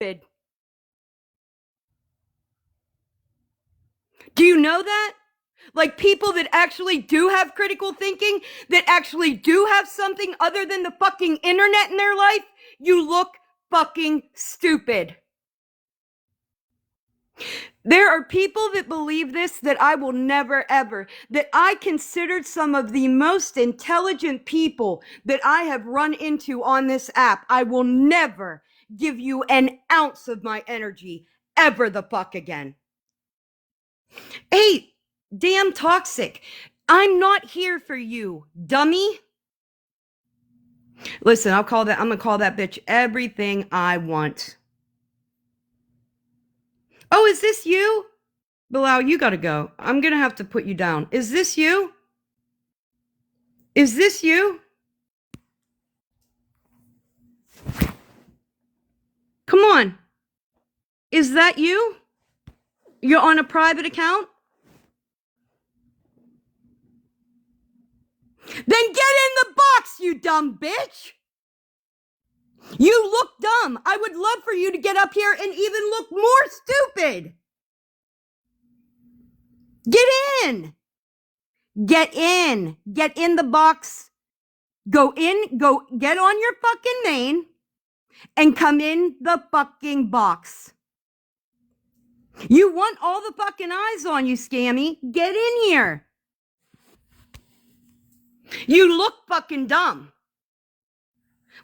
stupid. Do you know that? Like people that actually do have critical thinking, that actually do have something other than the fucking internet in their life, you look fucking stupid. There are people that believe this that I will never ever, that I considered some of the most intelligent people that I have run into on this app. I will never give you an ounce of my energy ever the fuck again. Hey, damn toxic. I'm not here for you, dummy. Listen, I'm gonna call that bitch everything I want. Oh, is this you? Bilal, you gotta go. I'm gonna have to put you down. Is this you? Is this you? Come on. Is that you? You're on a private account? Then get in the box, you dumb bitch! You look dumb. I would love for you to get up here and even look more stupid. Get in. Get in. Get in the box. Go in, go get on your fucking name and come in the fucking box. You want all the fucking eyes on you, Scammy. Get in here. You look fucking dumb.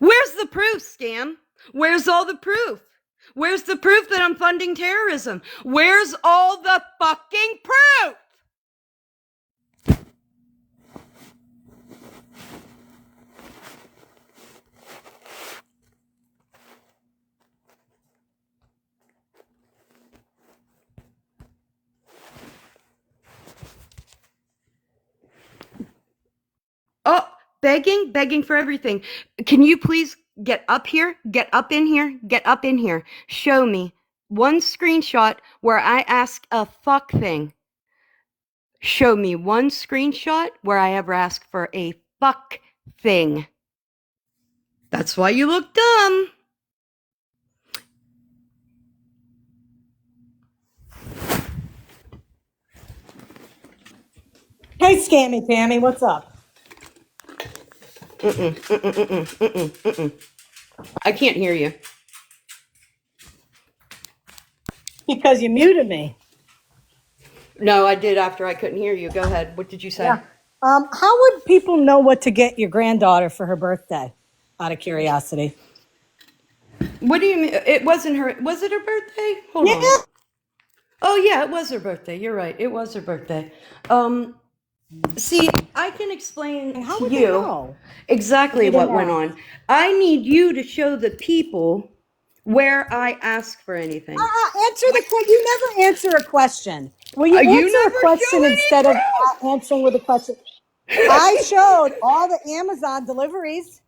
Where's the proof, Scam? Where's all the proof? Where's the proof that I'm funding terrorism? Where's all the fucking proof? Oh, begging for everything. Can you please get up here? Get up in here? Get up in here. Show me one screenshot where I ask a fuck thing. Show me one screenshot where I ever ask for a fuck thing. That's why you look dumb. Hey, Scammy Pammy, what's up? I can't hear you. Because you muted me. No, I did after I couldn't hear you. Go ahead. What did you say? Yeah. How would people know what to get your granddaughter for her birthday? Out of curiosity. What do you mean? It wasn't her. Was it her birthday? Hold on. Oh yeah, it was her birthday. You're right. It was her birthday. See, I can explain How to would they you know? exactly They didn't what went ask. on. I need you to show the people where I ask for anything. Answer the question. You never answer a question. Will you You answer a never question show any instead of proof. answering with a question? I showed all the Amazon deliveries.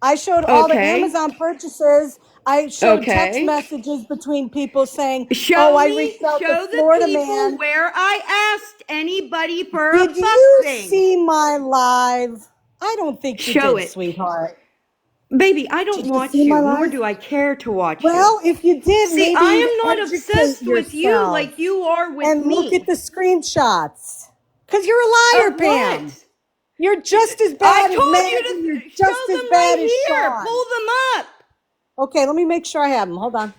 I showed all the Okay. Amazon purchases. I showed text Okay. messages between people saying, Show "Oh, I me, reached out to show the Florida people man." where I asked anybody for a Did fuck you thing. see my live? I don't think you Show did, it. sweetheart. Baby, I don't Did you watch see my you, nor live? do I care to watch you. Well, if you did, See, maybe I you'd am not educate obsessed with you yourself like you are with and look me. at the screenshots. Because you're a liar, Of Pam. what? You're just as I bad as told you Megan. You're to just show as them bad right as here. Sean. Pull them up. Okay, let me make sure I have them. Hold on.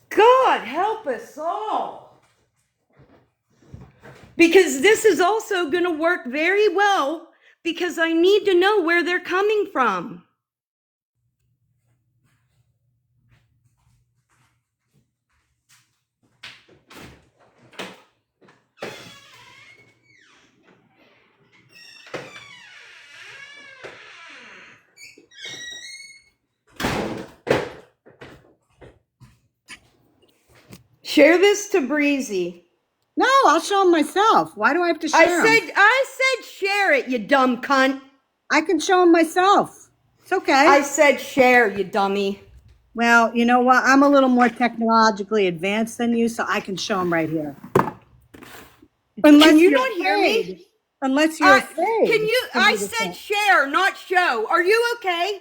God help us all. Because this is also going to work very well because I need to know where they're coming from. Share this to Breezy. No, I'll show them myself. Why do I have to share them? I said share it, you dumb cunt. I can show them myself. It's okay. I said share, you dummy. Well, you know what? I'm a little more technologically advanced than you, so I can show them right here. Can you not hear me? Unless you're afraid. Can you? I said share, not show. Are you okay?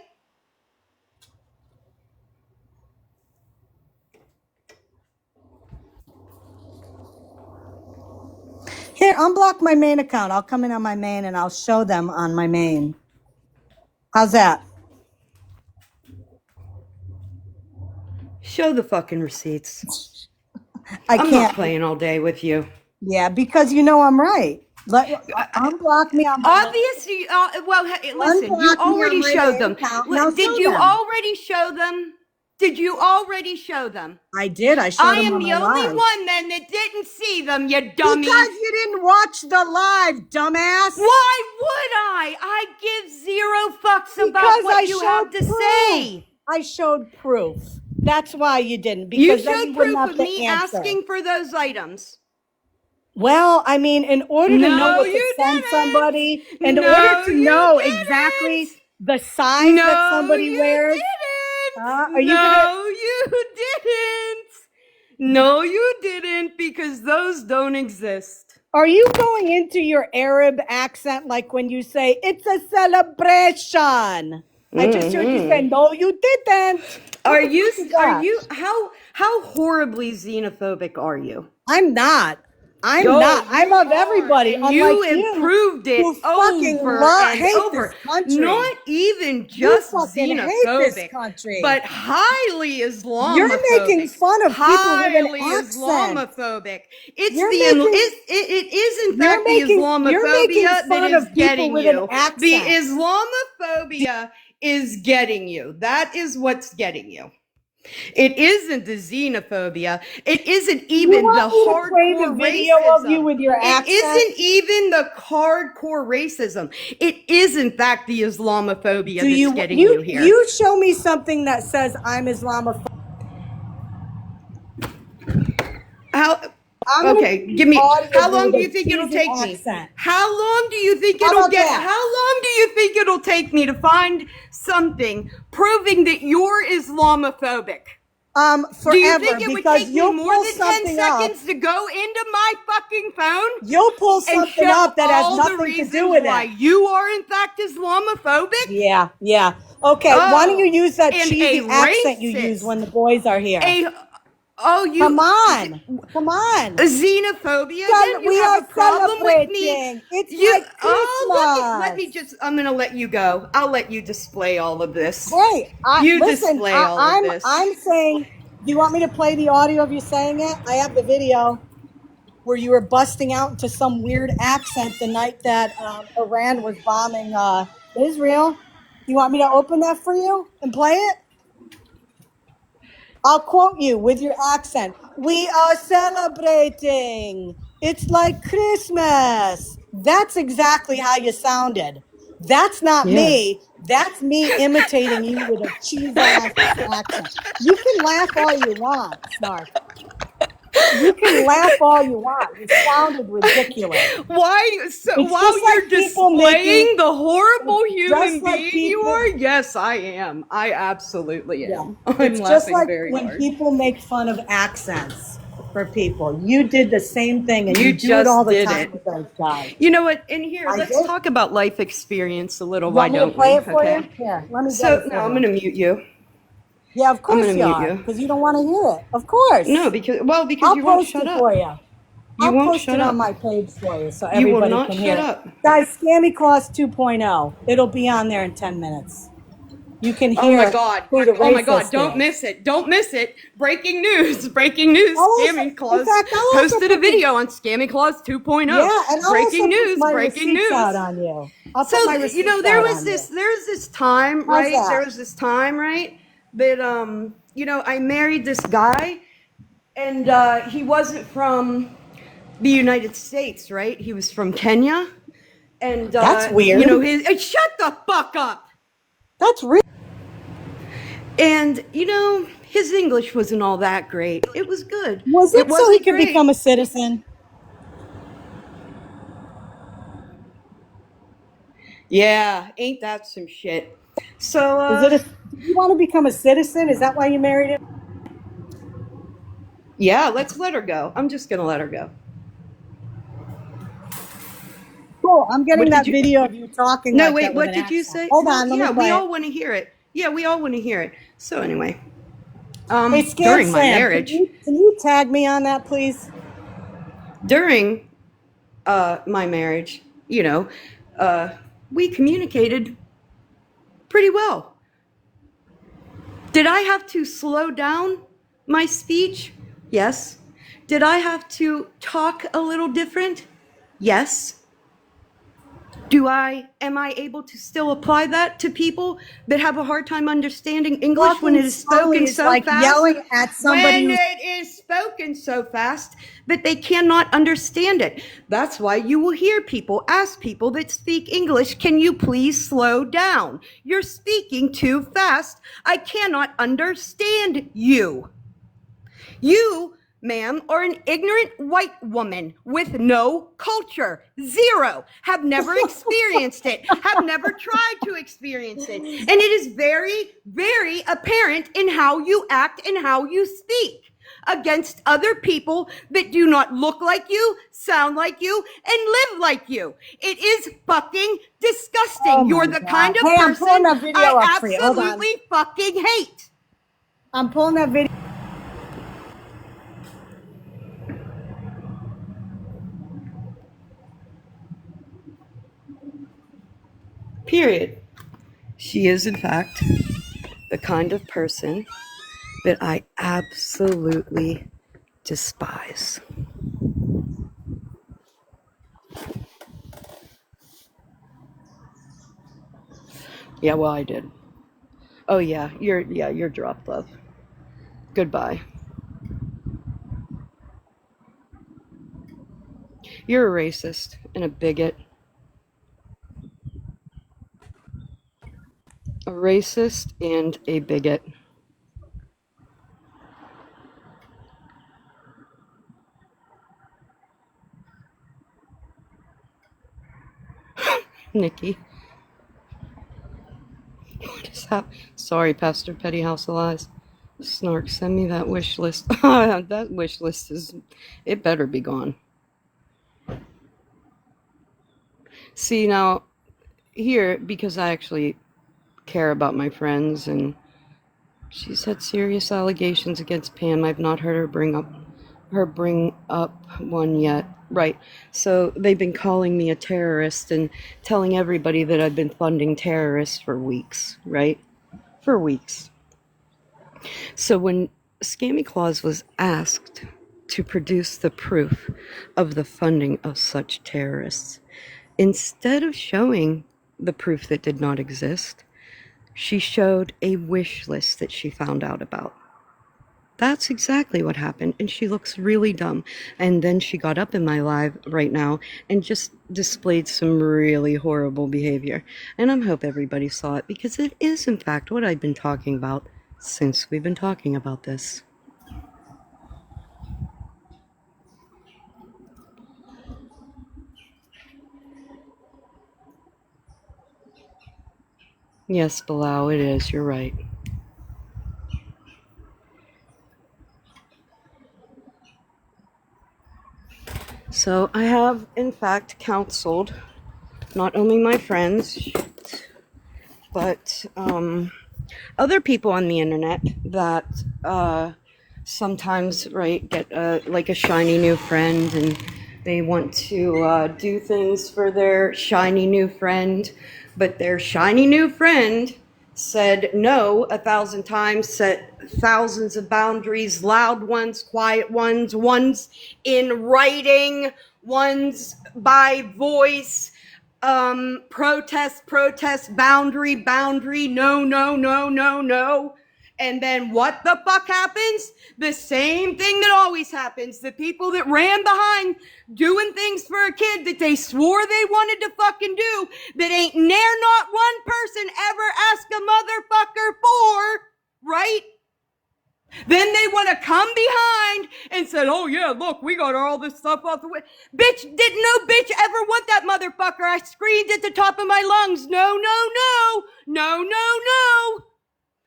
Here, unblock my main account. I'll come in on my main and I'll show them on my main. How's that? Show the fucking receipts. I I'm can't. not playing all day with you. Yeah, because you know I'm right. Unblock me on my Obviously, well, listen, Unblock you me already on my showed main them. account, and I'll Did show you them. already show them? Did you already show them? I did. I showed I them am on the my only live. one then that didn't see them, you dummy. Because you didn't watch the live, dumbass. Why would I? I give zero fucks about Because what I you showed have to proof. say. I showed proof. That's why you didn't. You Because then showed you wouldn't proof have of to me answer. asking for those items. Well, I mean, in order to know No, what to you send didn't. somebody, in No, order to you know didn't. exactly the size that No, somebody you wears, didn't. are you No, gonna? you didn't. No, you didn't, because those don't exist. Are you going into your Arab accent like when you say it's a celebration? I just heard you say no, you didn't. Are What the you? fuck is Are that? you? How horribly xenophobic are you? I'm not. I'm Yo, not. I you love are, everybody, and unlike you improved it who fucking over and hate over. this country. Not even You just fucking hate this xenophobic, country. but highly Islamophobic. You're making fun of people with an highly accent. Islamophobic. It's You're the making it is in you're fact the making Islamophobia that fun is of people getting with an you. The accent. Islamophobia is getting you. That is what's getting you. It isn't the xenophobia. It isn't even You the want me to play hardcore the video of you racism. with your It accent? isn't even the hardcore racism. It is in fact the Islamophobia that's getting you here. You show me something that says I'm Islamophobic. How? I'm gonna Okay, give give me. audio How of you long with do a you think it'll cheesy take accent. me? How long do you think How it'll about get? that? How long do you think it'll take me to find something proving that you're Islamophobic? Forever, Do you think it would because take me you'll more pull than 10 something up. seconds to go into my fucking phone You'll pull and something show up that has all the nothing to reasons do with why it. you are in fact Islamophobic? Yeah. Okay, why don't you use that and cheesy a accent you use racist. when the boys are here? You Come on. xenophobia again? You We have are a problem with me? celebrating. It's like Christmas. Let me just. I'm gonna let you go. I'll let you display all of this. Hey, listen, display all of this. I'm saying, do you want me to play the audio of you saying it? I have the video where you were busting out into some weird accent the night that Iran was bombing Israel. You want me to open that for you and play it? I'll quote you with your accent. We are celebrating. It's like Christmas. That's exactly how you sounded. That's not me. That's me imitating you with a cheese ass accent. You can laugh all you want, Snark. You can laugh all you want. You sounded ridiculous. Why? So It's while just like you're people displaying the horrible it's human just like being you people- are, yes, I am. I absolutely am. I'm It's laughing just like very when hard. people make fun of accents for people. You did the same thing, and You you do it just all the did time it. with those guys. You know what? In here, I let's did. talk about life experience a little. You Why want me to don't play we? it for Okay. you? Here, let me get So it for no, I'm you. gonna mute you. Yeah, of course gonna you mute are, you. because you don't want to hear it. Of course. No, because I'll you won't post shut it up. for you. You I'll won't post shut it up. on my page for you so You will everybody not can shut hear up. it. Guys, Scammy Claus 2.0. It'll be on there in 10 minutes. You can hear Oh my God! who the Oh my God! racist Don't is. miss it! Don't miss it! Breaking news! Breaking news! Scammy Claus in fact, I'll also posted a video on Scammy Claus 2.0. Yeah, and I'll breaking also news! put my Breaking receipts news! out on you. I'll So put my receipts there out was on this you. there's this time, How's right? that? There was this time, right? That I married this guy, and he wasn't from the United States, right? He was from Kenya, and That's weird. shut the fuck up. That's real. And his English wasn't all that great. It was good. Was it so he could great. become a citizen? Yeah, ain't that some shit? So Do you want to become a citizen? Is that why you married him? yeah, let's let her go. I'm just gonna let her go. Cool. I'm getting that video of you talking. No, like wait. that with What an did you accent. say? Hold on. Let me play we it. all want to hear it. Yeah, we all want to hear it. So anyway, Hey, Scam during my Slam, marriage, can you tag me on that, please? during my marriage, we communicated pretty well. Did I have to slow down my speech? Yes. Did I have to talk a little different? Yes. Am I able to still apply that to people that have a hard time understanding English when Talking it is slowly spoken is so like fast? yelling at somebody When who's it is spoken so fast that they cannot understand it. That's why you will hear people ask people that speak English, can you please slow down? You're speaking too fast. I cannot understand you. You, ma'am, are an ignorant white woman with no culture. Zero. Have never experienced it. Have never tried to experience it. And it is very, very apparent in how you act and how you speak against other people that do not look like you, sound like you, and live like you. It is fucking disgusting. Oh You're my the God. kind of Hey, I'm pulling person that video I up for you. Hold on. absolutely fucking hate. I'm pulling that video. Period. She is, in fact, the kind of person that I absolutely despise. Yeah, well, I did. Oh yeah, you're dropped, love. Goodbye. You're a racist and a bigot. A racist and a bigot. Nikki. What is that? Sorry, Pastor Petty House of Lies. Snark, send me that wish list. That wish list it better be gone. See, now, here, because I actually care about my friends, and she's had serious allegations against Pam. I've not heard her bring up one yet. Right. So they've been calling me a terrorist and telling everybody that I've been funding terrorists for weeks, right? For weeks. So when Scammy Claus was asked to produce the proof of the funding of such terrorists, instead of showing the proof that did not exist, she showed a wish list that she found out about. That's exactly what happened, and she looks really dumb. And then she got up in my live right now and just displayed some really horrible behavior. And I hope everybody saw it, because it is, in fact, what I've been talking about since we've been talking about this. Yes, Bilal, it is. You're right. So I have, in fact, counseled not only my friends, but other people on the internet that sometimes, right, get like a shiny new friend, and they want to do things for their shiny new friend, but their shiny new friend said no 1,000 times, set thousands of boundaries, loud ones, quiet ones, ones in writing, ones by voice, protest, boundary, no, no, no, no, no. And then what the fuck happens? The same thing that always happens. The people that ran behind doing things for a kid that they swore they wanted to fucking do, that ain't ne'er not one person ever asked a motherfucker for, right? Then they want to come behind and said, oh yeah, look, we got all this stuff off the way. Bitch, didn't no bitch ever want that motherfucker. I screamed at the top of my lungs. No, no, no, no, no, no.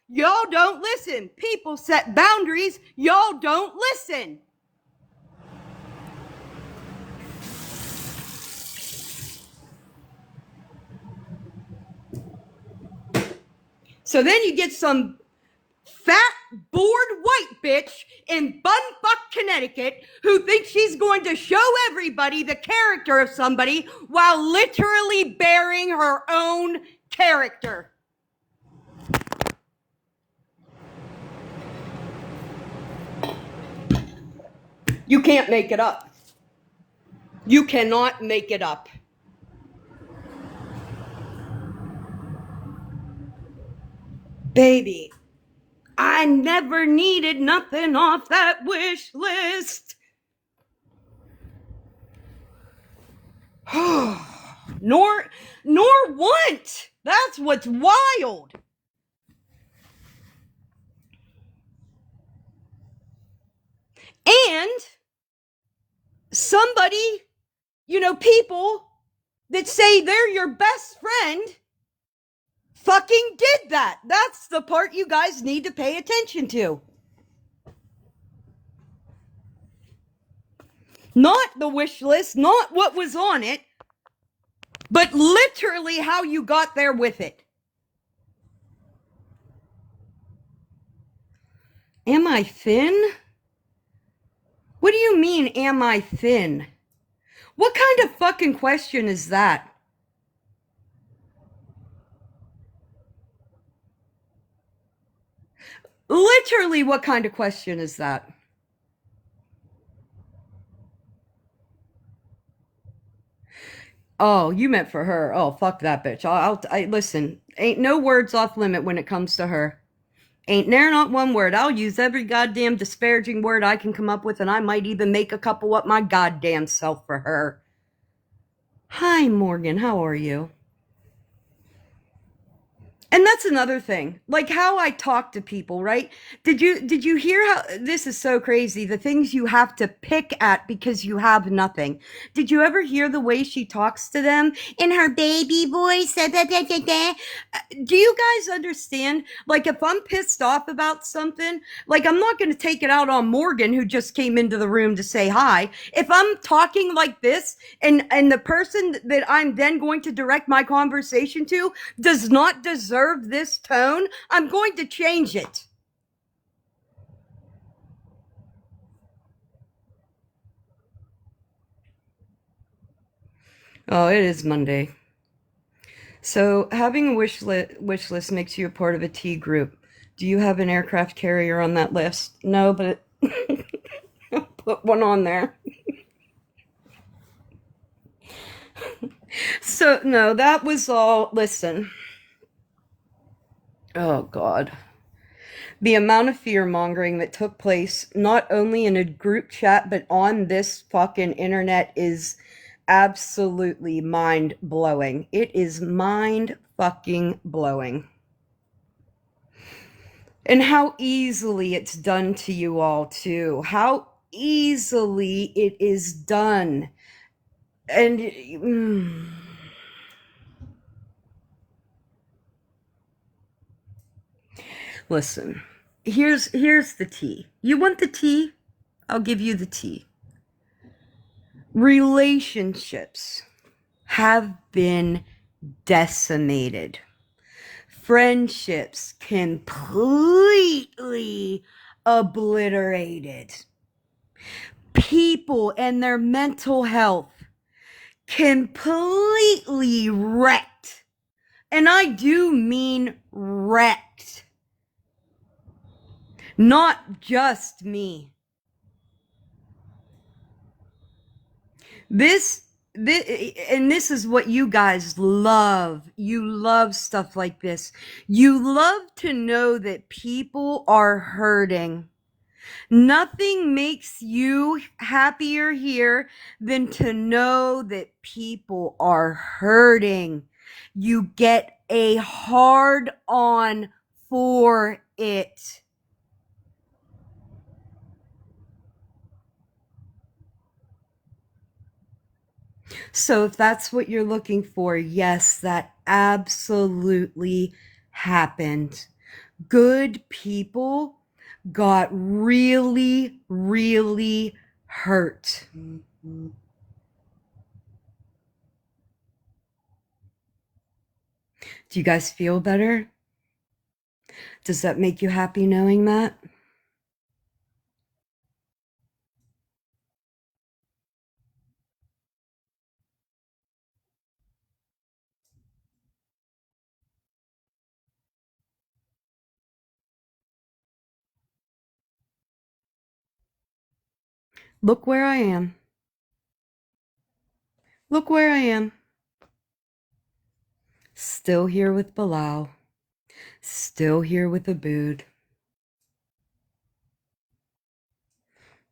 Y'all don't listen. People set boundaries. Y'all don't listen. So then you get some fat bored white bitch in Bumfuck, Connecticut who thinks she's going to show everybody the character of somebody while literally bearing her own character. You can't make it up. You cannot make it up. Baby, I never needed nothing off that wish list. nor want. That's what's wild. And somebody, people that say they're your best friend fucking did that. That's the part you guys need to pay attention to. Not the wish list, not what was on it, but literally how you got there with it. Am I thin? What do you mean, am I thin? What kind of fucking question is that? Literally, what kind of question is that? Oh, you meant for her. Oh, fuck that bitch. I listen. Ain't no words off limit when it comes to her. Ain't there not one word. I'll use every goddamn disparaging word I can come up with, and I might even make a couple up my goddamn self for her. Hi, Morgan. How are you? And that's another thing, like how I talk to people, right? Did you hear how this is so crazy? The things you have to pick at because you have nothing. Did you ever hear the way she talks to them in her baby voice? Do you guys understand? Like if I'm pissed off about something, like I'm not going to take it out on Morgan who just came into the room to say hi. If I'm talking like this and the person that I'm then going to direct my conversation to does not deserve this tone, I'm going to change it. Oh, it is Monday. So having a wish list makes you a part of a T group. Do you have an aircraft carrier on that list? No, but I'll put one on there. So, no, that was all. Listen. Oh, God. The amount of fear mongering that took place, not only in a group chat, but on this fucking internet is absolutely mind blowing. It is mind fucking blowing. And how easily it's done to you all, too. How easily it is done. And. Listen, here's the tea. You want the tea? I'll give you the tea. Relationships have been decimated. Friendships completely obliterated. People and their mental health completely wrecked. And I do mean wrecked. Not just me. This and this is what you guys love. You love stuff like this. You love to know that people are hurting. Nothing makes you happier here than to know that people are hurting. You get a hard on for it. So if that's what you're looking for, yes, that absolutely happened. Good people got really, really hurt. Do you guys feel better? Does that make you happy knowing that? Look where I am. Look where I am. Still here with Bilal. Still here with Abood.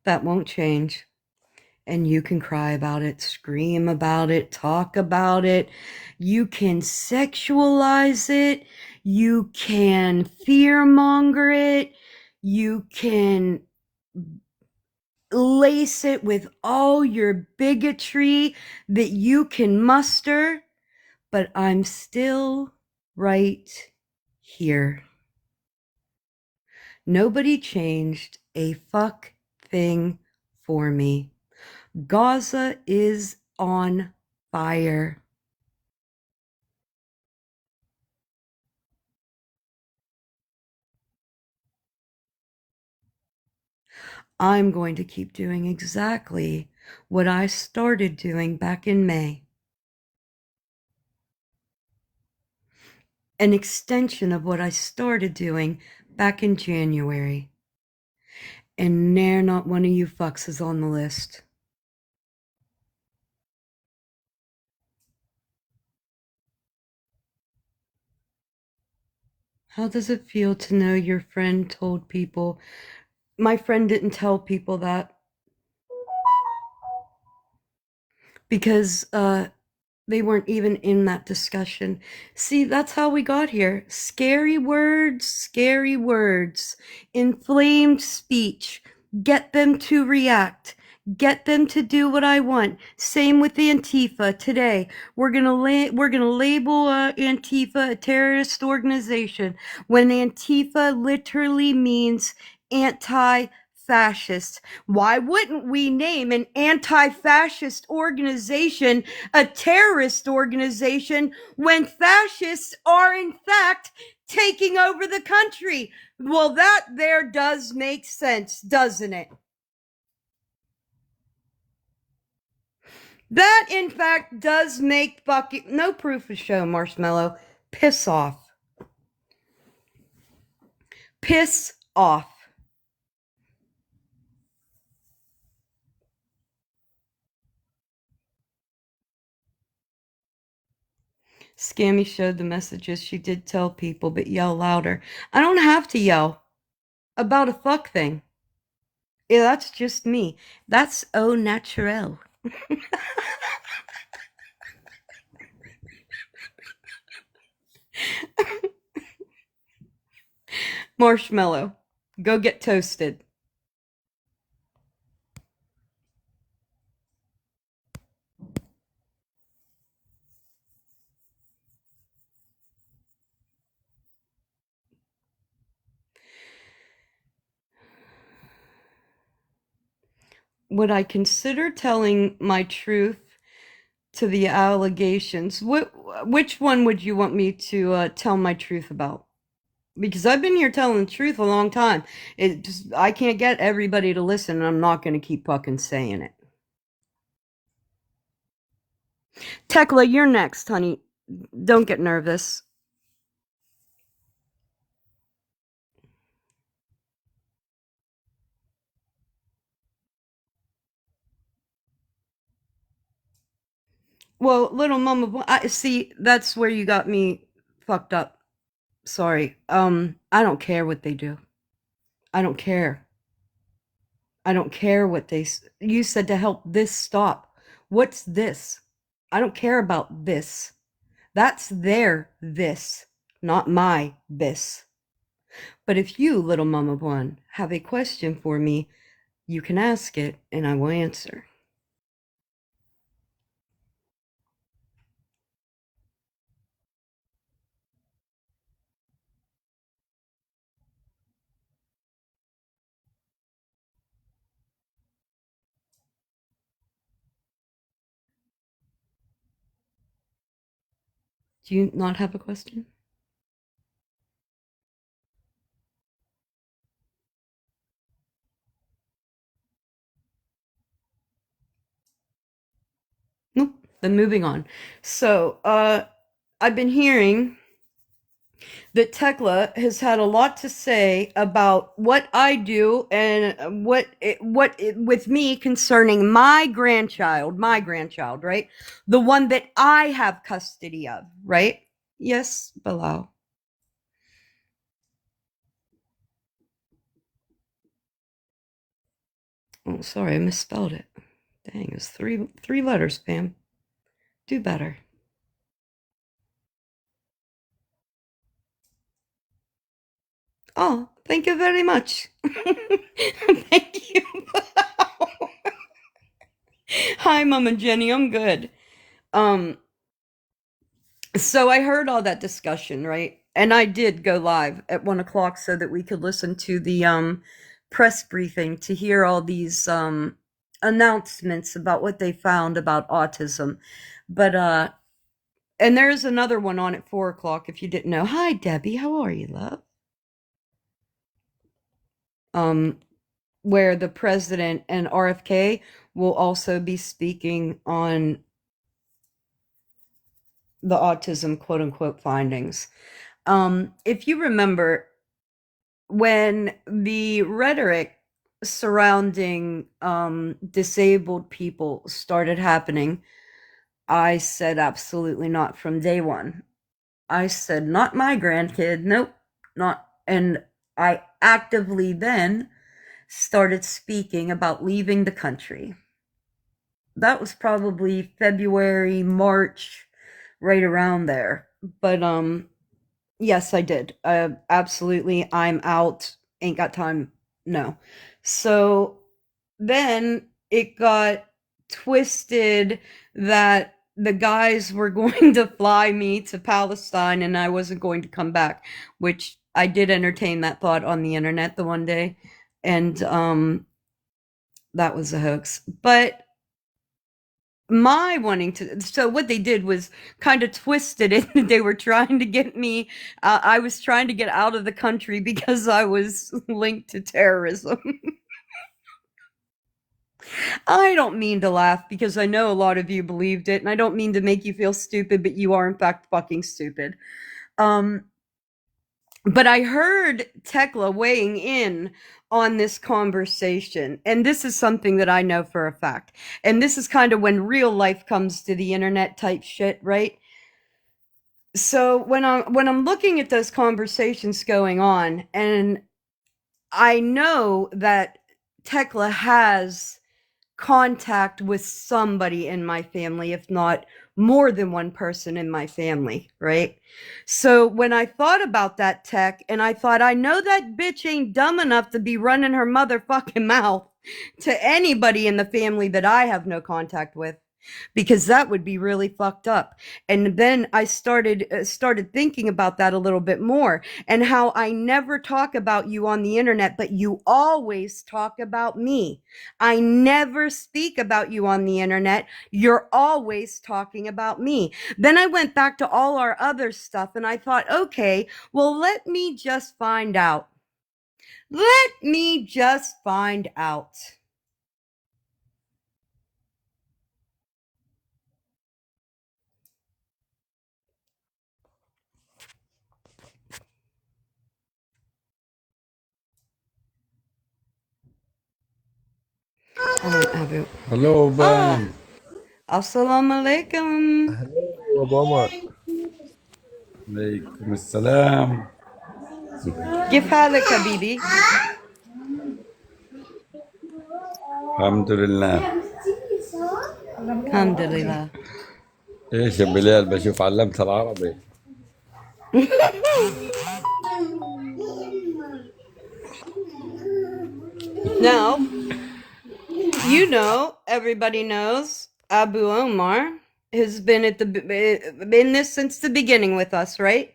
That won't change. And you can cry about it, scream about it, talk about it. You can sexualize it. You can fearmonger it. You can lace it with all your bigotry that you can muster. But I'm still right here. Nobody changed a fuck thing for me. Gaza is on fire. I'm going to keep doing exactly what I started doing back in May. An extension of what I started doing back in January. And ne'er not one of you fucks is on the list. How does it feel to know your friend told people? My friend didn't tell people that because they weren't even in that discussion. See, that's how we got here. Scary words, inflamed speech, get them to react, get them to do what I want. Same with Antifa today. We're gonna label Antifa a terrorist organization when Antifa literally means anti-fascist. Why wouldn't we name an anti-fascist organization a terrorist organization when fascists are in fact taking over the country? Well, that there does make sense, doesn't it? That in fact does make Bucky no proof of show, Marshmallow. Piss off. Piss off. Scammy showed the messages. She did tell people, but yell louder. I don't have to yell about a fuck thing. Yeah, that's just me. That's au naturel. Marshmallow, go get toasted. Would I consider telling my truth to the allegations? Which one would you want me to tell my truth about? Because I've been here telling the truth a long time. It just I can't get everybody to listen, and I'm not going to keep fucking saying it. Tekla, you're next, honey. Don't get nervous. Well, little mama, I see. That's where you got me fucked up. Sorry. I don't care what they do. I don't care. I don't care what you said to help this stop. What's this? I don't care about this. That's their this, not my this. But if you, little mama one, have a question for me, you can ask it and I will answer. Do you not have a question? Then moving on. So, I've been hearing that Tekla has had a lot to say about what I do and with me concerning my grandchild, right? The one that I have custody of, right? Yes, Bilal. Oh, sorry, I misspelled it. Dang, it's three letters, Pam. Do better. Oh, thank you very much. Thank you. Hi, Mama Jenny. I'm good. Um, so I heard all that discussion, right? And I did go live at 1 o'clock so that we could listen to the press briefing to hear all these announcements about what they found about autism. But and there's another one on at 4 o'clock if you didn't know. Hi, Debbie. How are you, love? Um, where the president and RFK will also be speaking on the autism quote unquote findings. If you remember, when the rhetoric surrounding disabled people started happening, I said absolutely not from day one. I said, not my grandkid. Nope, not. And I actively then started speaking about leaving the country. That was probably February, March, right around there. But yes, I did. Absolutely, I'm out. Ain't got time. No. So then it got twisted that the guys were going to fly me to Palestine and I wasn't going to come back, which I did entertain that thought on the internet the one day. And that was a hoax. But my wanting to, so what they did was kind of twisted it. They were trying to get me, I was trying to get out of the country because I was linked to terrorism. I don't mean to laugh because I know a lot of you believed it, and I don't mean to make you feel stupid, but you are in fact fucking stupid. um but I heard Tekla weighing in on this conversation, and this is something that I know for a fact. And this is kind of when real life comes to the internet type shit, right? So when I'm looking at those conversations going on, and I know that Tekla has contact with somebody in my family, if not more than one person in my family, right? So when I thought about that tech, and I thought, I know that bitch ain't dumb enough to be running her motherfucking mouth to anybody in the family that I have no contact with, because that would be really fucked up. And then I started thinking about that a little bit more, and how I never talk about you on the internet, but you always talk about me. I never speak about you on the internet. You're always talking about me. Then I went back to all our other stuff and I thought, okay, well, let me just find out. Let me just find out. Abu. Hello, Ah, Ben. assalamu alaikum. Hello, أبو عمر. عليكم السلام. كيف حالك حبيبي؟ الحمد لله. الحمد لله. ايش يا بلال، بشوف علمت العربي. Now, everybody knows Abu Omar has been in this since the beginning with us, right?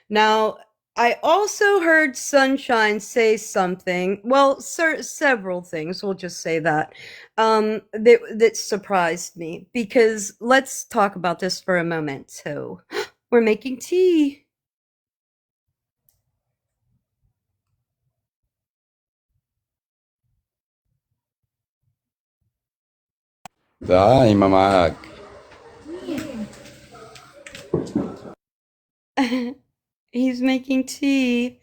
Now, I also heard Sunshine say something. Well, several things. We'll just say that that surprised me, because let's talk about this for a moment. So, we're making tea. دعايمة معاك. He's making tea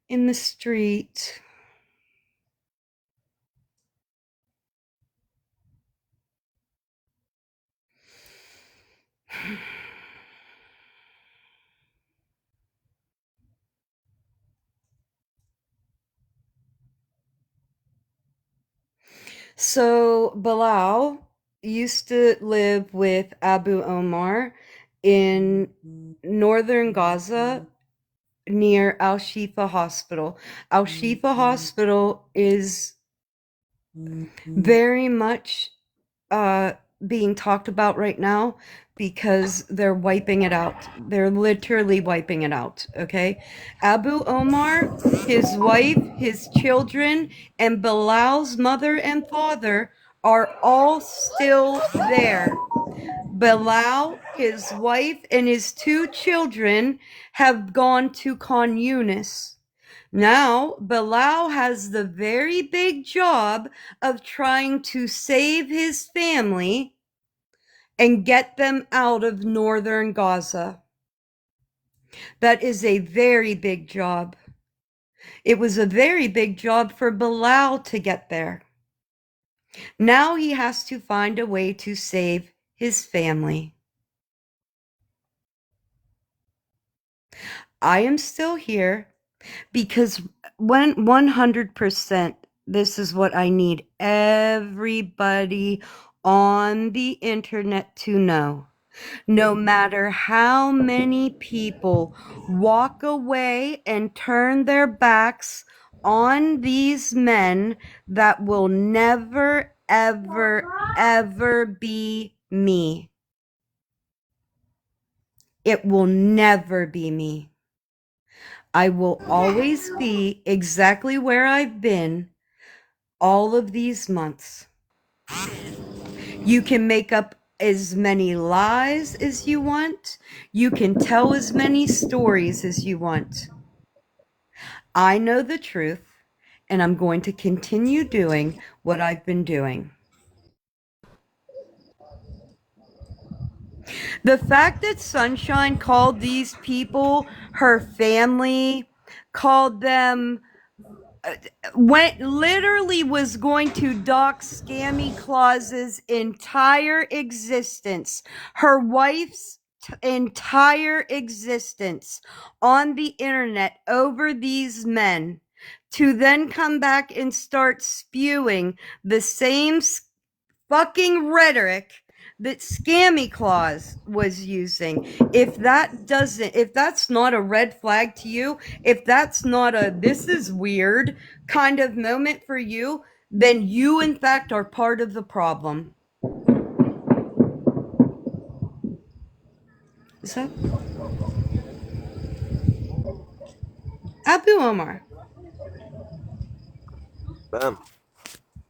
in the street. So Bilal used to live with Abu Omar in northern Gaza near Al Shifa Hospital. Al Shifa Hospital is very much uh, being talked about right now because they're wiping it out. They're literally wiping it out. Okay. Abu Omar, his wife, his children, and Bilal's mother and father are all still there. Bilal, his wife, and his two children have gone to Khan Yunis. Now, Bilal has the very big job of trying to save his family and get them out of northern Gaza. That is a very big job. It was a very big job for Bilal to get there. Now he has to find a way to save his family. I am still here because when 100%, this is what I need everybody on the internet to know. No matter how many people walk away and turn their backs on these men, that will never, ever, ever be me. It will never be me. I will always be exactly where I've been all of these months. You can make up as many lies as you want. You can tell as many stories as you want. I know the truth, and I'm going to continue doing what I've been doing. The fact that Sunshine called these people her family, called them went literally was going to dock Scammy Claus's entire existence, her wife's entire existence on the internet over these men, to then come back and start spewing the same fucking rhetoric that Scammy Claus was using. If that's not a red flag to you, if that's not a this is weird kind of moment for you, then you in fact are part of the problem. Is that Abu Omar? Bam.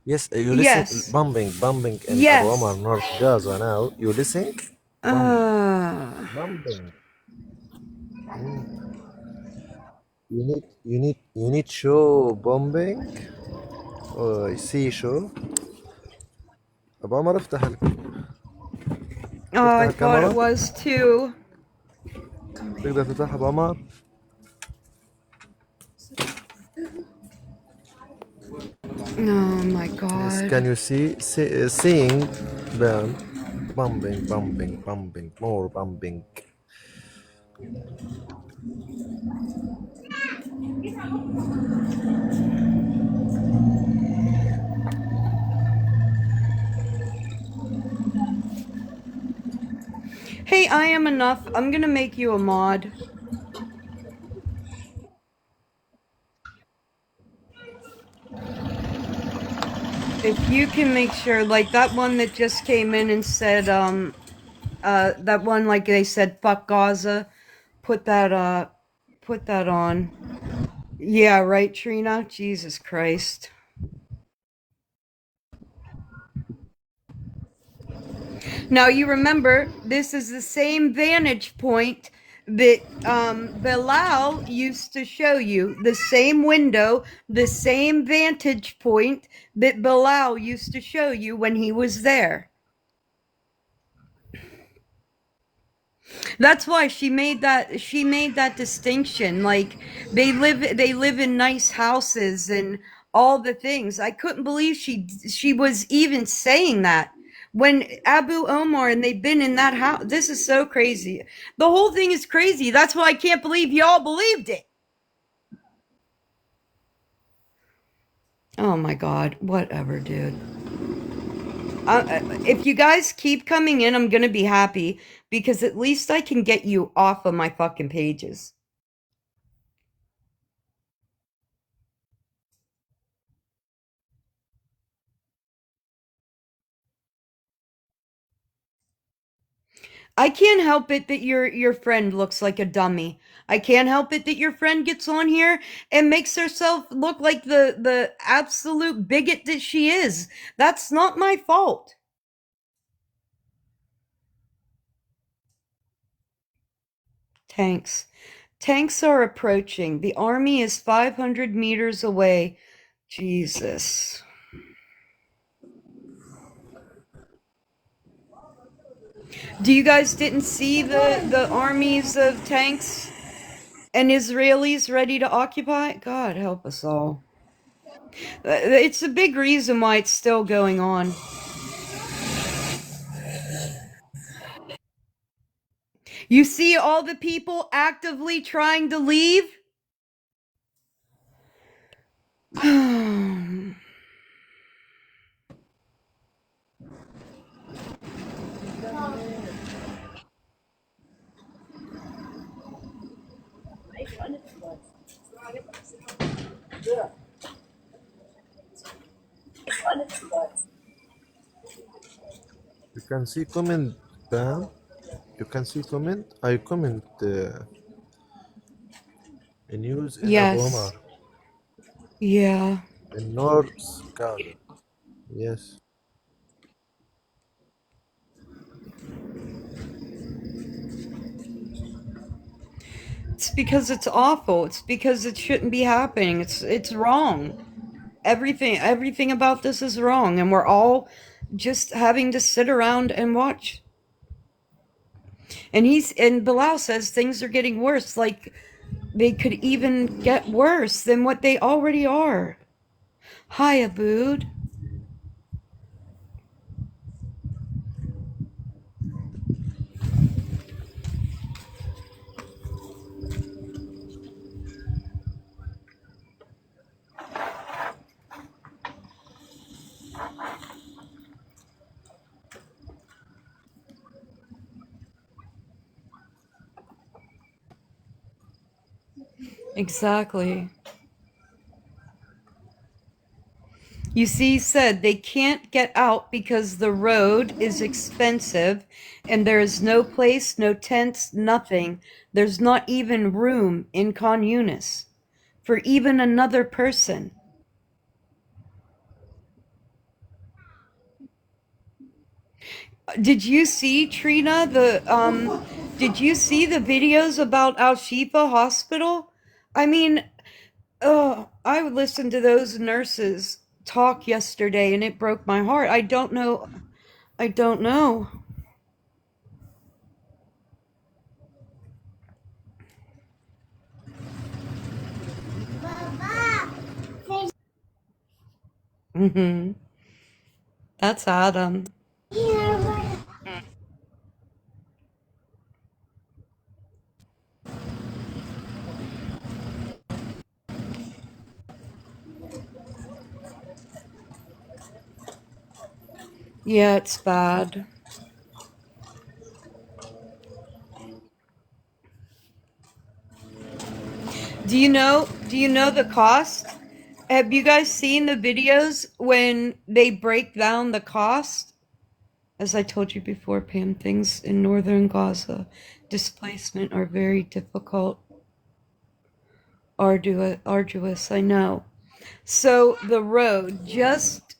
Yes, you listen. Yes. Bombing in Abu Omar, Yes. North Gaza now. You listen? Uh, Bombing. You need show bombing. see show. أبو عمر oh, افتح I thought it الكاميرا. was too. تقدر تفتحها أبو عمر. Oh my Yes, god. can you seeing them bombing, more bombing. Hey, I am enough. I'm gonna make you a mod. If you can make sure, like that one that just came in and said, that one, like they said, fuck Gaza, put that on. Yeah, right, Trina? Jesus Christ. Now you remember, this is the same vantage point that Bilal used to show you, the same window, the same vantage point that Bilal used to show you when he was there. That's why she made that distinction. Like they live in nice houses and all the things. I couldn't believe she was even saying that when Abu Omar and they've been in that house. This is so crazy. The whole thing is crazy. That's why I can't believe y'all believed it. Oh my god, whatever, dude. If you guys keep coming in, I'm gonna be happy because at least I can get you off of my fucking pages. I can't help it that your friend looks like a dummy. I can't help it that your friend gets on here and makes herself look like the absolute bigot that she is. That's not my fault. Tanks. Tanks are approaching. The army is 500 meters away. Jesus. Do you guys didn't see the armies of tanks and Israelis ready to occupy? God help us all. It's a big reason why it's still going on. You see all the people actively trying to leave? You can see comment, Pam. You can see comment. I comment news in Abu Omar Yes. Yeah. in North Gaza. Yes. It's because it's awful. It's because it shouldn't be happening. It's wrong. Everything about this is wrong and we're all just having to sit around and watch. And Bilal says things are getting worse, like they could even get worse than what they already are. Hi, Abood. Exactly. You see, he said they can't get out because the road is expensive and there is no place, no tents, nothing. There's not even room in Khan Yunis for even another person. Did you see, Trina, did you see the videos about Al Shifa Hospital? I mean, I listened to those nurses talk yesterday and it broke my heart. I don't know. I don't know. Hmm. That's Adam. Yeah, it's bad. Do you know the cost? Have you guys seen the videos when they break down the cost? As I told you before, Pam, things in northern Gaza, displacement are very difficult, arduous, I know. So the road, just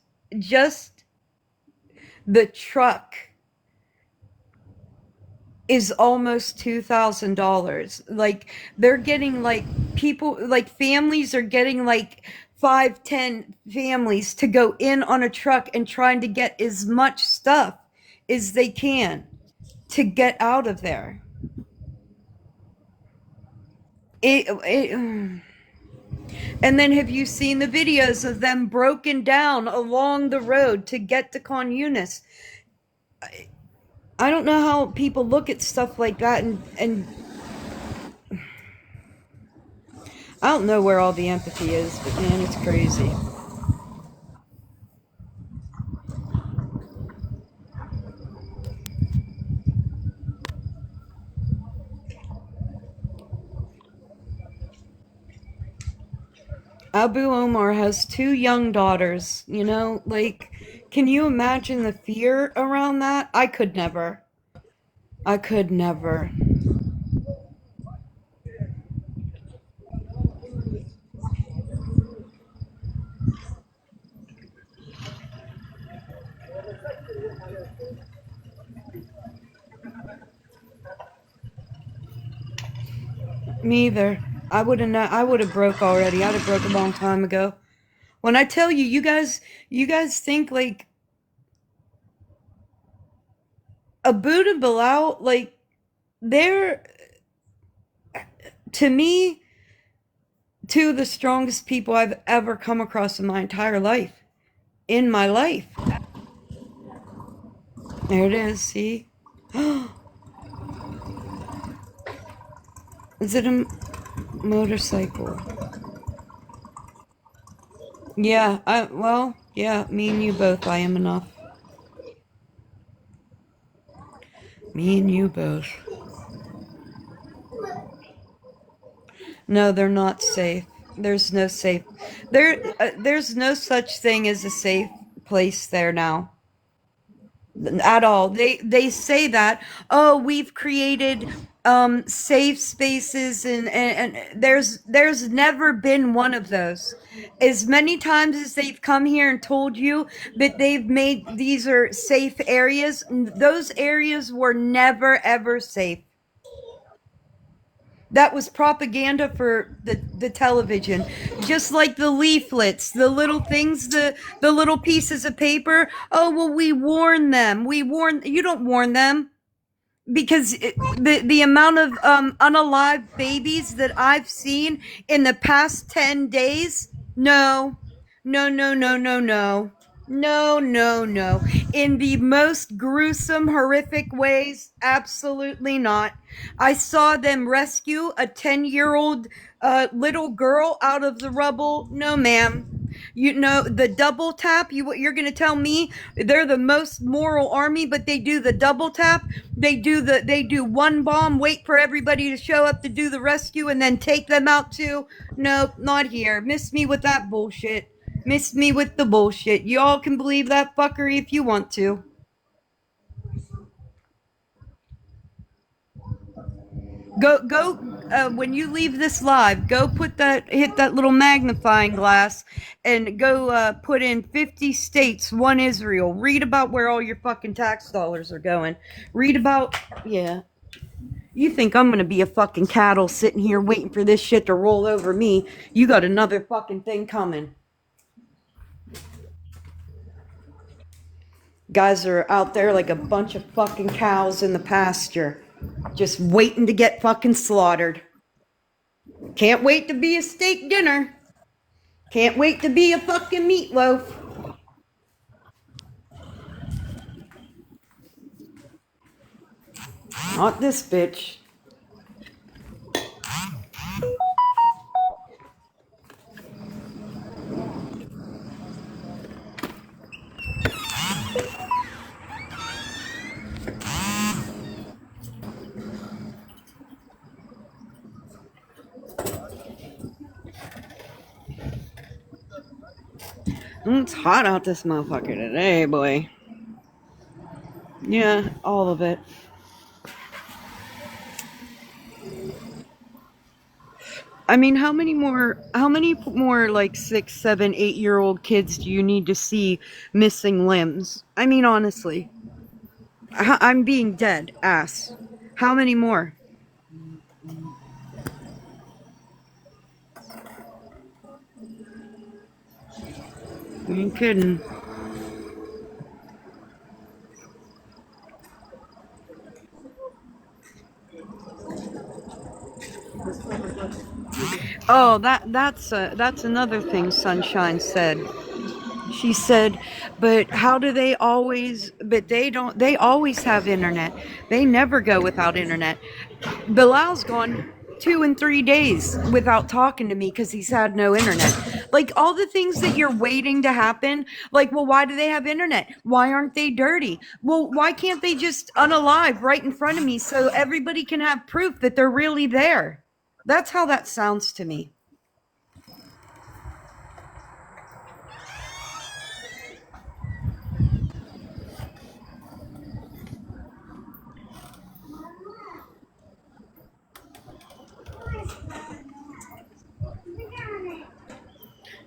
the truck is almost $2,000. Like they're getting like people like families are getting like 5, 10 families to go in on a truck and trying to get as much stuff as they can to get out of there. And then have you seen the videos of them broken down along the road to get to Con Yunis? I don't know how people look at stuff like that and I don't know where all the empathy is, but man, it's crazy. Abu Omar has 2 young daughters, you know? Like, can you imagine the fear around that? I could never. I could never. Me either. I would have broke already. I'd have broke a long time ago. When I tell you, you guys think like Abu and Bilal, like they're to me 2 of the strongest people I've ever come across in my entire life. In my life. There it is, see? Is it a motorcycle? Yeah, yeah, me and you both, I am enough. Me and you both. No, they're not safe. There's no safe. There's no such thing as a safe place there now. At all. They say that, oh, we've created safe spaces and there's never been one of those. As many times as they've come here and told you that they've made these are safe areas, those areas were never ever safe. That was propaganda for the television. Just like the leaflets, the little things, the little pieces of paper. Oh, well, we warn them. You don't warn them because the amount of unalive babies that I've seen in the past 10 days, no, no, no, no, no, no. No, no, no. In the most gruesome, horrific ways, absolutely not. I saw them rescue a 10-year-old little girl out of the rubble. No, ma'am. You know, the double tap, you're going to tell me they're the most moral army, but they do the double tap. They do one bomb, wait for everybody to show up to do the rescue and then take them out too. Nope, not here. Miss me with that bullshit. Miss me with the bullshit. Y'all can believe that fuckery if you want to. Go, when you leave this live, go hit that little magnifying glass and go put in 50 states, 1 Israel. Read about where all your fucking tax dollars are going. Read about, yeah. You think I'm gonna be a fucking cattle sitting here waiting for this shit to roll over me? You got another fucking thing coming. Guys are out there like a bunch of fucking cows in the pasture, just waiting to get fucking slaughtered. Can't wait to be a steak dinner. Can't wait to be a fucking meatloaf. Not this bitch. It's hot out this motherfucker today, boy. Yeah, all of it. I mean, how many more like 6, 7, 8-year-old kids do you need to see missing limbs? I mean, honestly. I'm being dead ass. How many more? You ain't kidding. Oh, that's another thing Sunshine said. She said, but how do they always, but they don't, they always have internet. They never go without internet. Bilal's gone 2 and 3 days without talking to me because he's had no internet. Like all the things that you're waiting to happen, like, well, why do they have internet? Why aren't they dirty? Well, why can't they just unalive right in front of me so everybody can have proof that they're really there? That's how that sounds to me.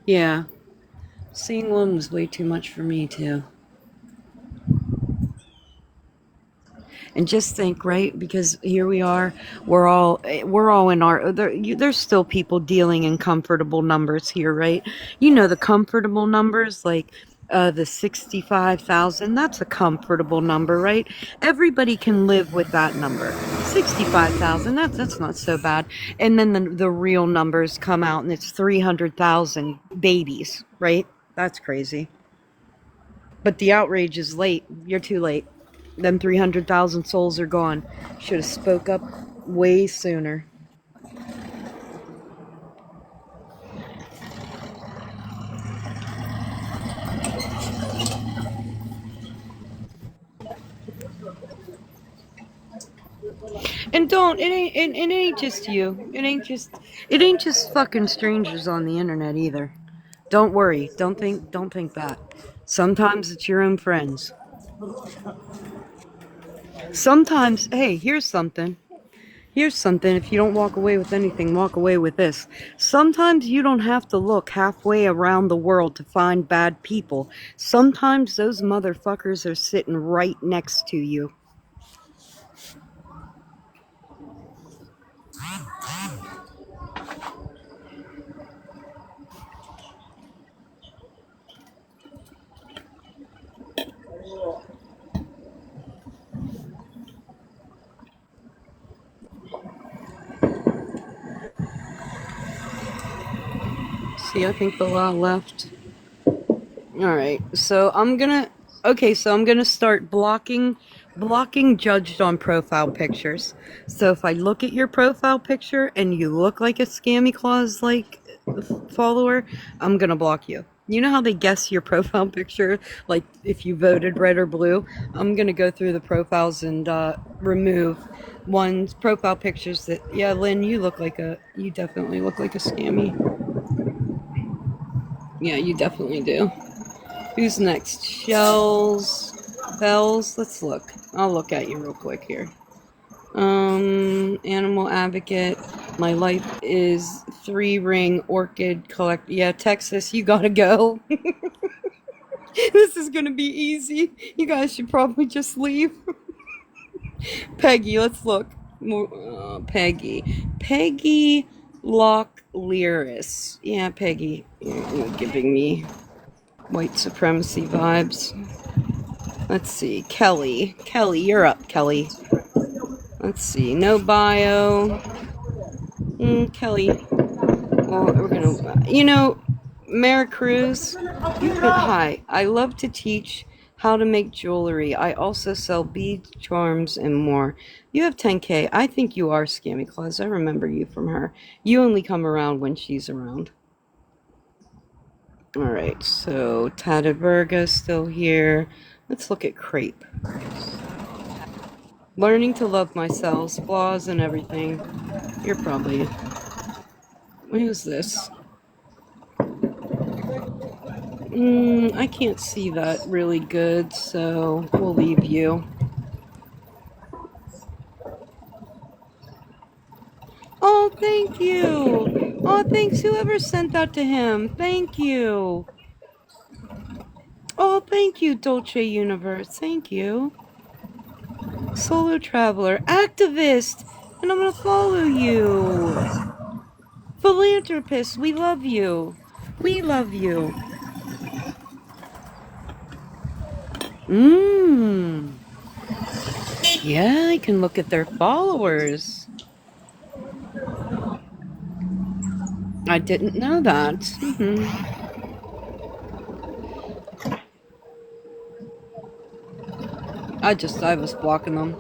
Yeah, seeing one was way too much for me, too. And just think, right? Because here we are, we're all in our. There's still people dealing in comfortable numbers here, right? You know the comfortable numbers, like the 65,000. That's a comfortable number, right? Everybody can live with that number. 65,000. That's not so bad. And then the real numbers come out, and it's 300,000 babies, right? That's crazy. But the outrage is late. You're too late. Them 300,000 souls are gone. Should have spoke up way sooner. And don't it ain't just you. It ain't just fucking strangers on the internet either. Don't worry. Don't think that. Sometimes it's your own friends. Sometimes, hey, here's something. Here's something. If you don't walk away with anything, walk away with this. Sometimes you don't have to look halfway around the world to find bad people. Sometimes those motherfuckers are sitting right next to you. See, I think Bilal left. Alright, so I'm gonna start blocking judged on profile pictures. So if I look at your profile picture and you look like a scammy clause like follower, I'm gonna block you. You know how they guess your profile picture, like if you voted red or blue? I'm gonna go through the profiles and remove one's profile pictures that, yeah, Lynn, you definitely look like a scammy. Yeah, you definitely do. Who's next? Shells, Bells. Let's look. I'll look at you real quick here. Animal advocate. My life is 3 ring orchid collect. Yeah, Texas, you gotta go. This is gonna be easy. You guys should probably just leave. Peggy, let's look. Peggy Lock Lyris. Yeah, Peggy. You're giving me white supremacy vibes. Let's see. Kelly. Kelly, you're up, Kelly. Let's see. No bio. Kelly. Well, we're gonna. Mara Cruz, you could. Hi. I love to teach how to make jewelry. I also sell beads, charms, and more. You have 10K. I think you are Scammy Claus. I remember you from her. You only come around when she's around. Alright, so Tatted Virgo's still here. Let's look at Crepe. Learning to love myself, flaws and everything. You're probably. What is this? I can't see that really good, so we'll leave you. Oh, thank you. Oh, thanks whoever sent that to him. Thank you. Oh, thank you, Dolce Universe. Thank you. Solo traveler, activist, and I'm gonna follow you. Philanthropist, we love you. We love you. Yeah, I can look at their followers. I didn't know that. I was blocking them.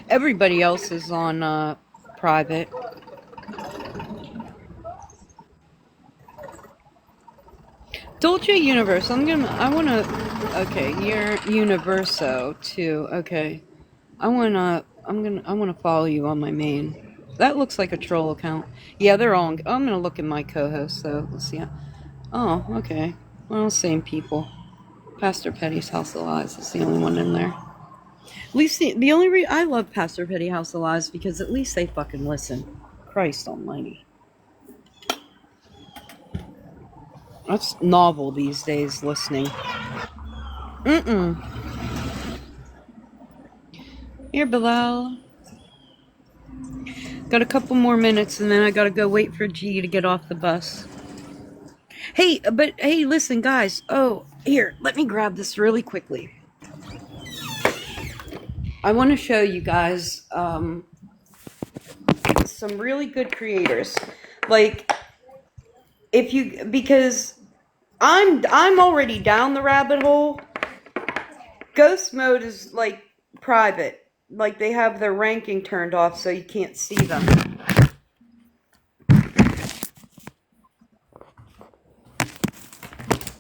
Everybody else is on private. Dolce Universe. I wanna. Okay, you're Universo too. Okay, I wanna follow you on my main. That looks like a troll account. Yeah, they're all. I'm gonna look at my co-host though. Let's see. Oh, okay. Well, same people. Pastor Petty's House of Lies is the only one in there. At least the only reason I love Pastor Petty House of Lies because at least they fucking listen. Christ Almighty. That's novel these days, listening. Here, Bilal. Got a couple more minutes and then I gotta go wait for G to get off the bus. Hey, listen, guys. Oh, here, let me grab this really quickly. I want to show you guys some really good creators. Like, because I'm already down the rabbit hole. Ghost mode is like private. Like they have their ranking turned off so you can't see them.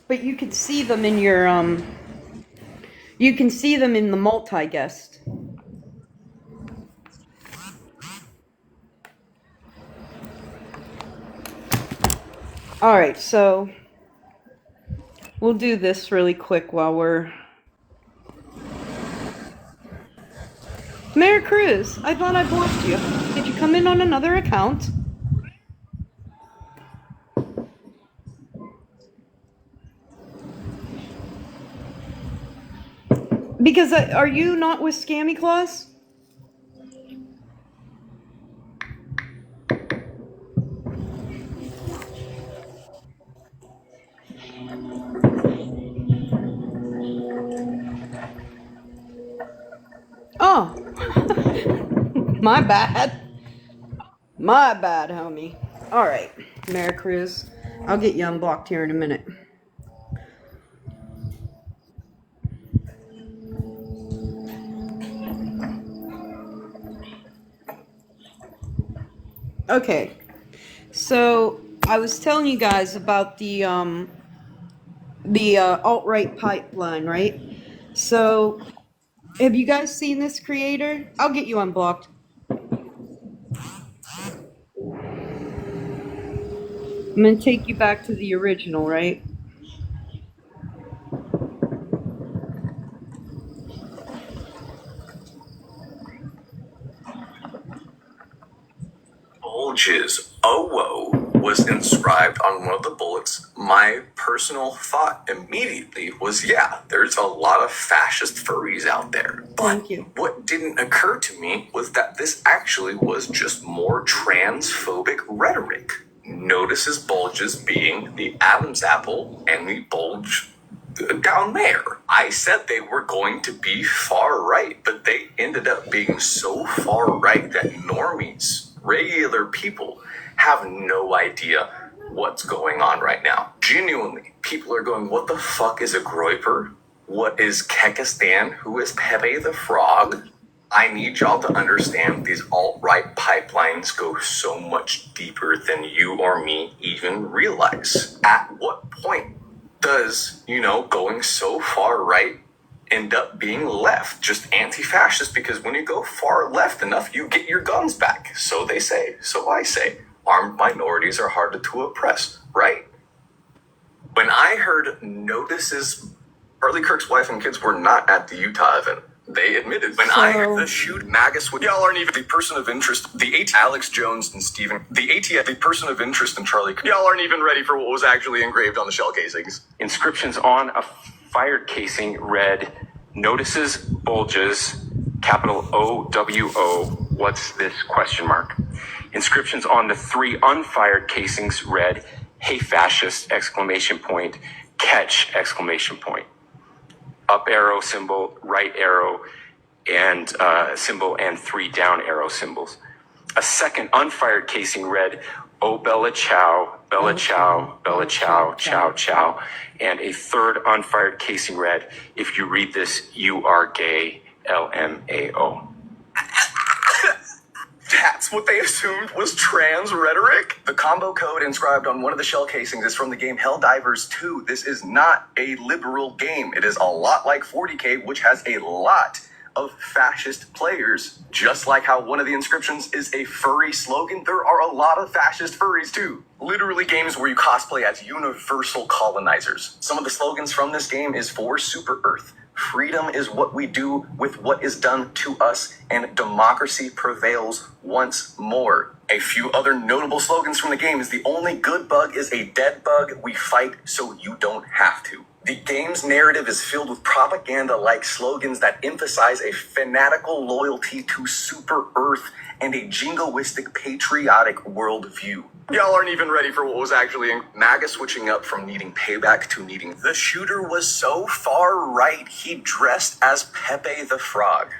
But you can see them in your you can see them in the multi-guest. Alright, so we'll do this really quick while we're... Mayor Cruz, I thought I blocked you. Did you come in on another account? Because are you not with Scammy Claus? Oh. My bad. My bad, homie. Alright, Mayor Cruz. I'll get you unblocked here in a minute. Okay, so I was telling you guys about the alt-right pipeline, right? So, have you guys seen this creator? I'll get you unblocked. I'm gonna take you back to the original, right? Bulges OWO was inscribed on one of the bullets. My personal thought immediately was, yeah, there's a lot of fascist furries out there. But Thank you. what didn't occur to me was that this actually was just more transphobic rhetoric. Notice his bulges being the Adam's apple and the bulge down there. I said they were going to be far right, but they ended up being so far right that normies, regular people, have no idea what's going on right now. Genuinely, people are going, what the fuck is a groiper? What is Kekistan? Who is Pepe the Frog? I need y'all to understand these alt-right pipelines go so much deeper than you or me even realize. At what point does, going so far right end up being left, just anti-fascist? Because when you go far left enough, you get your guns back. So they say, so I say. Armed minorities are harder to oppress, right? When I heard notices, Charlie Kirk's wife and kids were not at the Utah event. They admitted when I heard the shoot Magus would y'all aren't even the person of interest. The AT Alex Jones and Stephen, the ATF, the person of interest in Charlie. Y'all aren't even ready for what was actually engraved on the shell casings. Inscriptions on a fired casing read, "Notices bulges, capital OWO. What's this question mark?" Inscriptions on the 3 unfired casings read, "Hey fascist!" exclamation point, catch exclamation point. Up arrow symbol, right arrow, and symbol, and 3 down arrow symbols. A second unfired casing read, Oh Bella Chow, Bella Chow, Bella Chow, Chow Chow. And a third unfired casing read, if you read this, you are gay, LMAO. That's what they assumed was trans rhetoric? The combo code inscribed on one of the shell casings is from the game Helldivers 2. This is not a liberal game. It is a lot like 40K, which has a lot of fascist players. Just like how one of the inscriptions is a furry slogan, there are a lot of fascist furries too. Literally games where you cosplay as universal colonizers. Some of the slogans from this game is for Super Earth. Freedom is what we do with what is done to us, and democracy prevails once more. A few other notable slogans from the game is the only good bug is a dead bug. We fight so you don't have to. The game's narrative is filled with propaganda-like slogans that emphasize a fanatical loyalty to Super Earth and a jingoistic patriotic worldview. Y'all aren't even ready for what was actually in MAGA switching up from needing payback to needing. The shooter was so far right, he dressed as Pepe the Frog.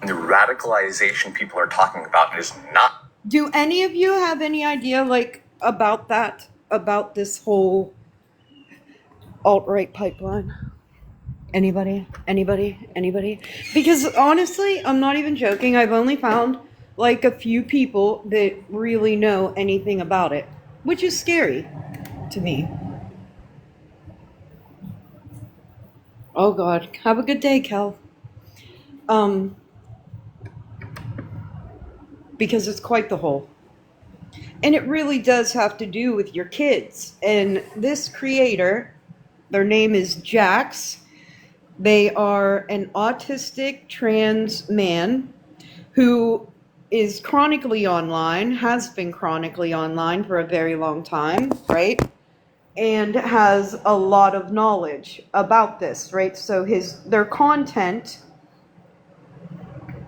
And the radicalization people are talking about is not. Do any of you have any idea, like, about that? About this whole alt-right pipeline? Anybody? Anybody? Anybody? Because honestly, I'm not even joking. I've only found like a few people that really know anything about it, which is scary to me. Oh God. Have a good day, Kel. Because it's quite the whole. And it really does have to do with your kids. And this creator, their name is Jax. They are an autistic trans man who is chronically online, has been chronically online for a very long time, right? And has a lot of knowledge about this, right? So their content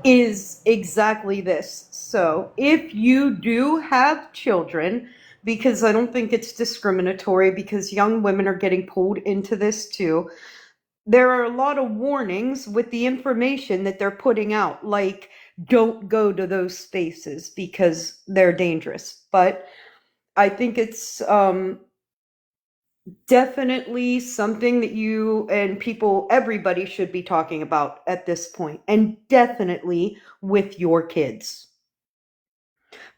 is exactly this. So if you do have children, because I don't think it's discriminatory, because young women are getting pulled into this too, there are a lot of warnings with the information that they're putting out, like don't go to those spaces because they're dangerous. But I think it's definitely something that you and people, everybody should be talking about at this point, and definitely with your kids,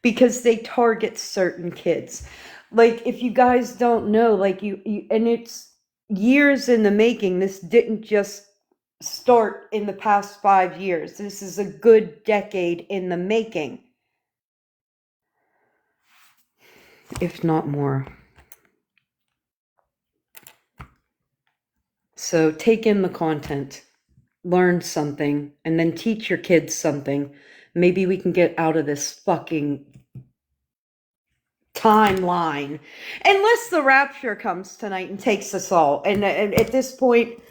because they target certain kids. Like, if you guys don't know, like you and it's years in the making. This didn't just start in the past 5 years. This is a good decade in the making, if not more. So take in the content, learn something, and then teach your kids something. Maybe we can get out of this fucking timeline. Unless the rapture comes tonight and takes us all. And at this point,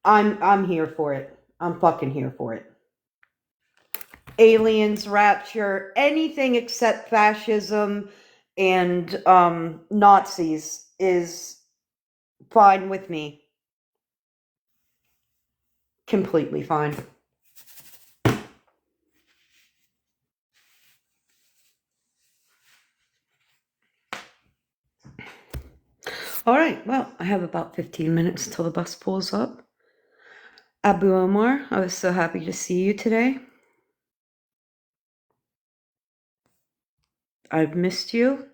I'm here for it. I'm fucking here for it. Aliens, rapture, anything except fascism and Nazis is fine with me. Completely fine. All right, well, I have about 15 minutes till the bus pulls up. Abu Omar, I was so happy to see you today. I've missed you.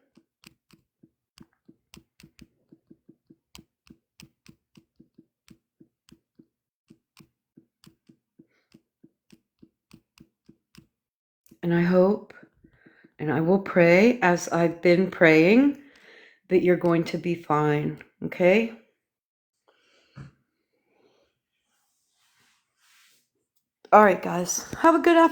And I hope, and I will pray, as I've been praying, that you're going to be fine, okay? All right, guys. Have a good afternoon.